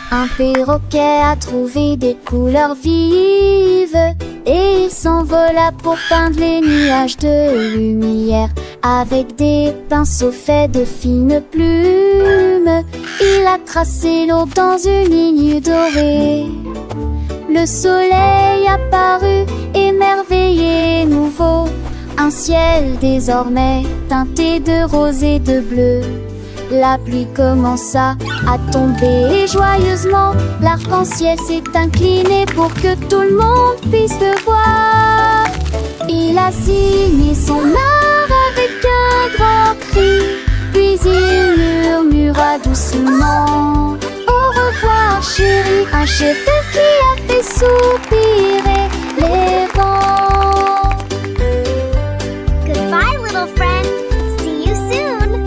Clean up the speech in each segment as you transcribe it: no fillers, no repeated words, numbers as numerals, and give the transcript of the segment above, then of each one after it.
Un perroquet a trouvé des couleurs vives et il s'envola pour peindre les nuages de lumière. Avec des pinceaux faits de fines plumes, il a tracé l'eau dans une ligne dorée. Le soleil apparut, émerveillé et nouveau. Un ciel désormais teinté de rose et de bleu. La pluie commença à tomber et joyeusement l'arc-en-ciel s'est incliné pour que tout le monde puisse le voir. Il a signé son art avec un grand cri, puis il murmura doucement: au revoir chérie, un chef-d'œuvre qui a fait soupirer les vents. Goodbye, little friend. See you soon.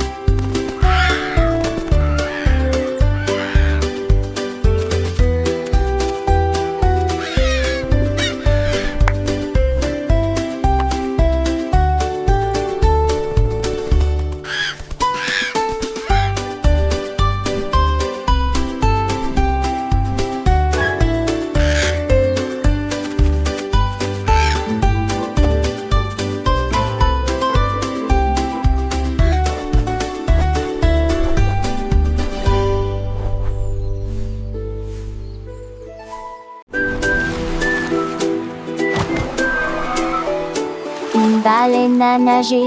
Une baleine a nagé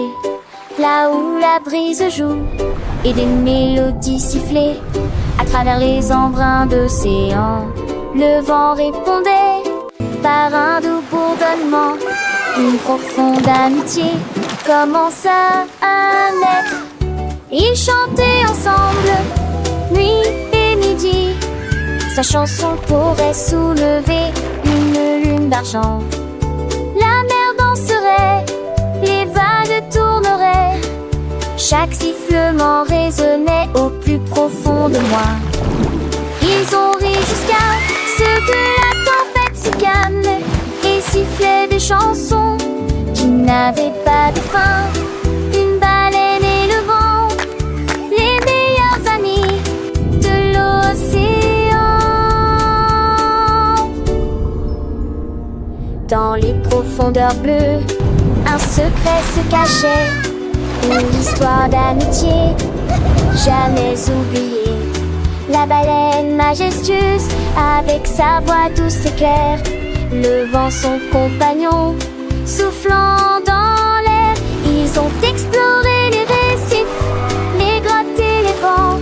là où la brise joue, et des mélodies sifflaient à travers les embruns d'océan. Le vent répondait par un doux bourdonnement. Une profonde amitié commença à naître. Ils chantaient ensemble, nuit et midi. Sa chanson pourrait soulever une lune d'argent. La mer danserait, les vagues tourneraient. Chaque sifflement résonnait au plus profond de moi. Ils ont ri jusqu'à ce que la tempête se calme et sifflaient des chansons qui n'avaient pas de fin. Une baleine et le vent, les meilleurs amis de l'océan. Dans les profondeurs bleues, un secret se cachait, une histoire d'amitié jamais oubliée. La baleine majestueuse, avec sa voix douce et claire, le vent son compagnon, soufflant dans l'air. Ils ont exploré les récifs, les grottes et les bancs.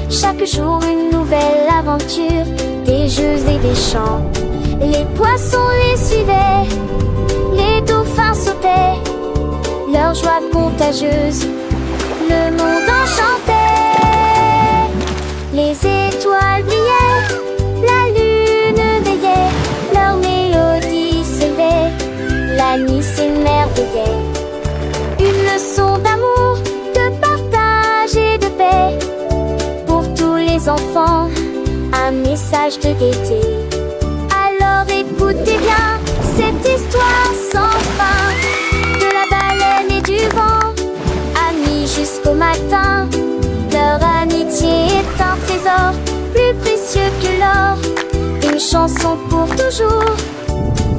Chaque jour une nouvelle aventure, des jeux et des chants. Les poissons les suivaient, les dauphins sautaient, leur joie contagieuse, le monde enchantait. Les étoiles brillaient, la lune veillait, leur mélodie s'élevait, la nuit s'émerveillait. Une leçon d'amour, de partage et de paix, pour tous les enfants, un message de gaieté. Alors écoutez bien cette histoire sans fin, de la baleine et du vent, amis jusqu'au matin. Leur amitié est un trésor plus précieux que l'or, une chanson pour toujours,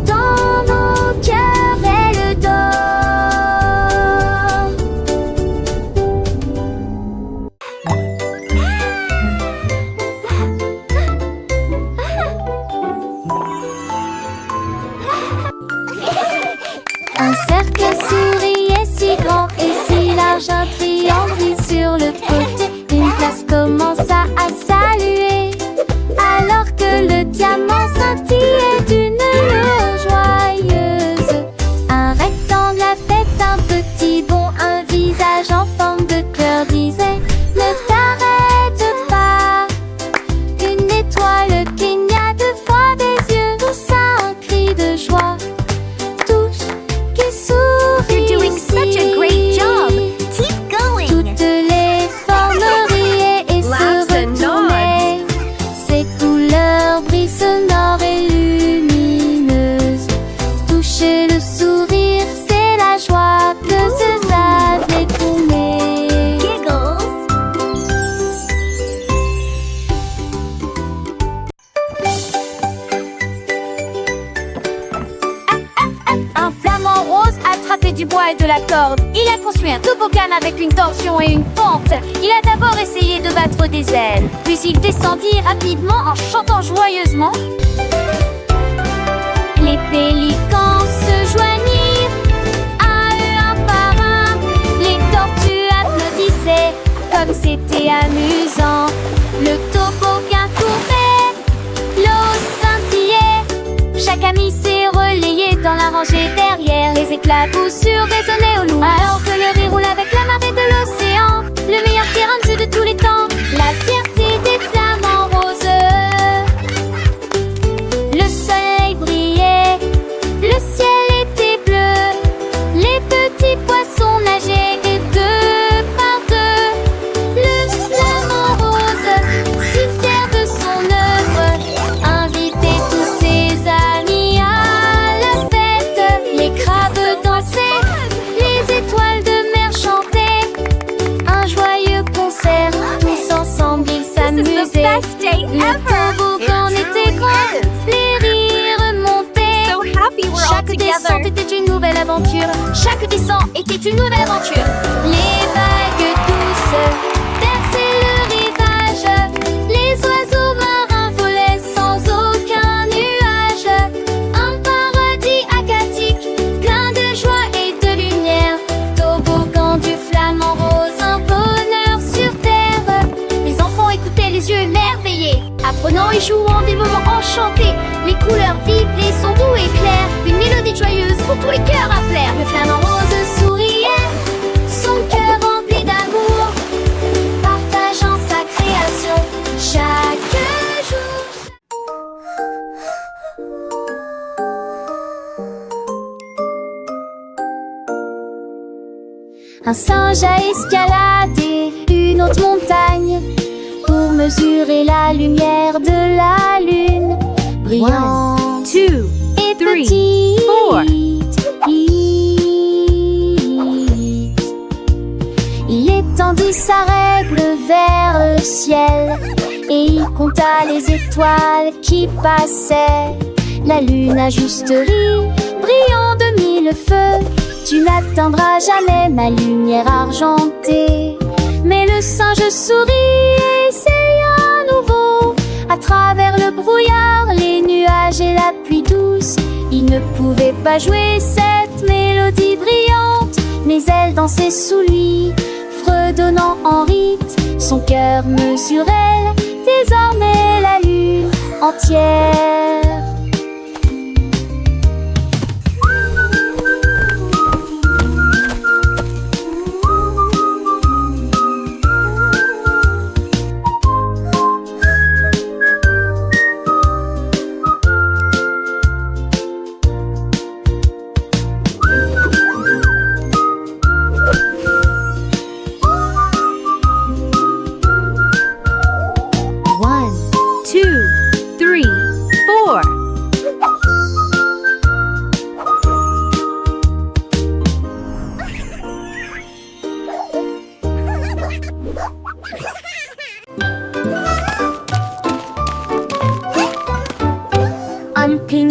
dans nos cœurs elle dort. Un cercle souriait si grand et si large, un triangle brille sur le côté. Une place commença à saluer, alors que le diamant scintillait d'une lueur joyeuse. Un rectangle a fait un petit bond, un visage en forme de cœur disait: ne t'arrête pas. Une étoile cligna deux fois des yeux, poussa un cri de joie. Touche qui sourit. You're doing such a great job. Keep going. Toutes les formes riaient et se du bois et de la corde. Il a construit un toboggan avec une torsion et une pente. Il a d'abord essayé de battre des ailes, puis il descendit rapidement en chantant joyeusement. Les pélicans se joignirent à eux un par un. Les tortues applaudissaient comme c'était amusant. Le toboggan courait, l'eau scintillait. Chaque ami s'est relayé dans la rangée derrière. Les éclats coup sûr résonnaient au loin. Alors que le riz roule avec la marée de l'océan, le meilleur terrain de jeu de tous les temps, la fierté des flamants roses. Le soleil brillait, le ciel était bleu, les petits poissons nageaient et deux par deux. Le flamant rose, si fier de son œuvre, invitait tous ses amis à la fête. Les crabes dansaient, les étoiles de mer chantaient. Un joyeux concert, tous ensemble ils s'amusaient. Le toboggan était grand, les rires montaient. Chaque descente était une nouvelle aventure. Chaque descente était une nouvelle aventure. Les vagues douces berçaient le rivage. Les oiseaux marins volaient sans aucun nuage. Un paradis aquatique, plein de joie et de lumière. Toboggan du flamant rose, un bonheur sur terre. Les enfants écoutaient les yeux émerveillés, apprenant et jouant des moments enchantés. Les couleurs vives, les sons doux et clairs, une mélodie joyeuse pour tous les cœurs à plaire. Le flamant rose souriait, son cœur rempli d'amour, partageant sa création chaque jour. Un singe a escaladé une haute montagne pour mesurer la lumière de la lune. Brillante 1, 2, et 3, petite, 4. il étendit sa règle vers le ciel et il compta les étoiles qui passaient. La lune a juste ri, brillant de mille feux. Tu n'atteindras jamais ma lumière argentée. Mais le singe sourit et essaya à nouveau. À travers le brouillard, les nuages et la pluie douce, il ne pouvait pas jouer cette mélodie brillante. Mais elle dansait sous lui, fredonnant en rythme. Son cœur mesurait désormais la lune entière.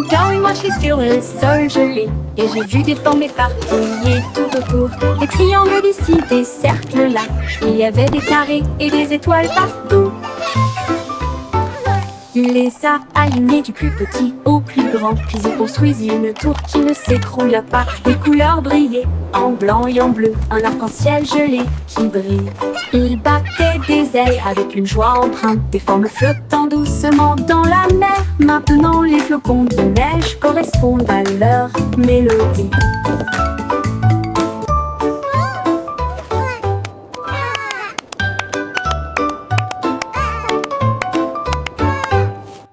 Quand moi je suis sur le sol gelé et j'ai vu des formes éparpillées tout autour, des triangles d'ici, des cercles là, il y avait des carrés et des étoiles partout. Il les a alignés du plus petit au plus grand, puis il construisit une tour qui ne s'écroula pas. Les couleurs brillaient en blanc et en bleu, un arc-en-ciel gelé qui brille. Il battait des ailes avec une joie empreinte, des formes flottant doucement dans la mer. Maintenant les flocons de neige correspondent à leur mélodie.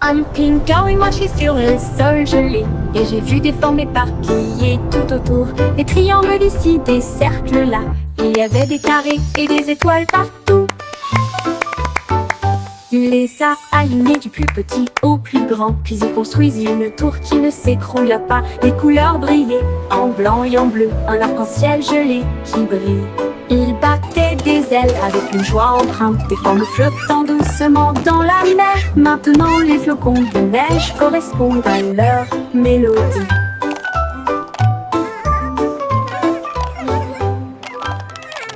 Un ping-pong et moi je suis sur le sol gelé et j'ai vu des formes éparpillées tout autour, des triangles d'ici, des cercles là, il y avait des carrés et des étoiles partout. Il les a alignés du plus petit au plus grand, puis il construisit une tour qui ne s'écroula pas. Les couleurs brillaient en blanc et en bleu, un arc-en-ciel gelé qui brille. Il battait des ailes avec une joie empreinte, des formes flottant doucement dans la mer. Maintenant les flocons de neige correspondent à leur mélodie.